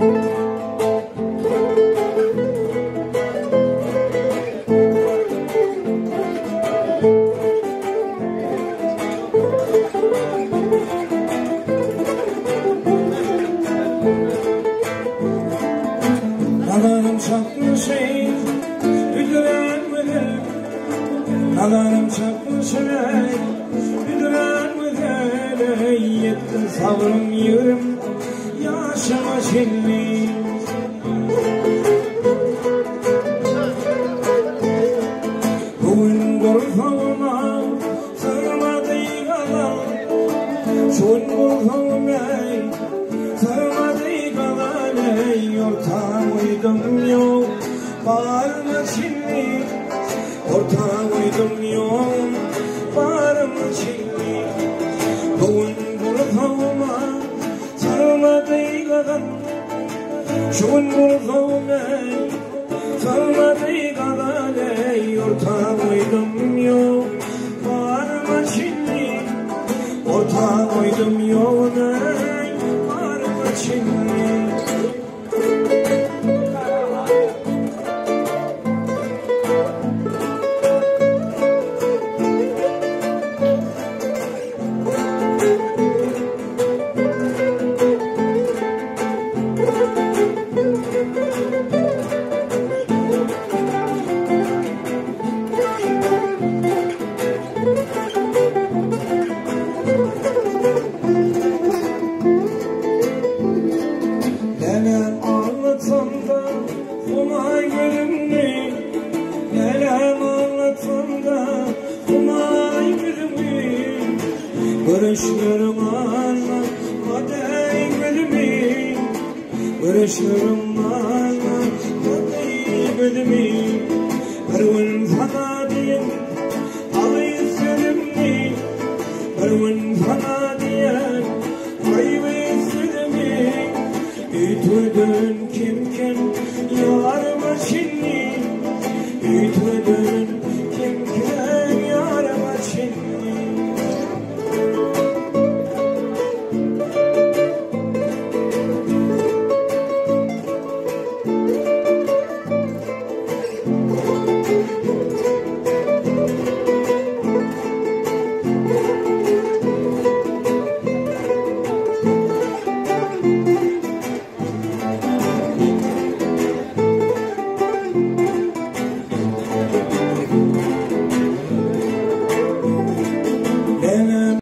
Nalanım çakmış ey, güldürenmeden. Nalanım çakmış ey, güldürenmeden. Ey yettin sabrım yığırım, yaşama çelli. Bugün korkağıma sığmadı kalan. Şun korkağım ey, sığmadı kalan ey. Ortağım uydum yok, bağırma çilli. Ortağım uydum yok, bağırma çilli. Bugün korkağıma sığmadı kalan. Şun korkağım ey, sığmadı kalan ey. Ortağım uydum yok, bağırma çilli. Ortağım uydum yok ey, bağırma çilli. Neler anlatsam da umay gülümlü. Neler anlatsam da umay gülümlü. Görüşlerim anlatmadı gülümü. Görüşlerim anlatmadı gülümü. Bir gün sana diyeyim alayım sözümü. Bir gün sana diyeyim alayım sözümü. Ütüdün kim kim yarıma şimdi. Ütüdün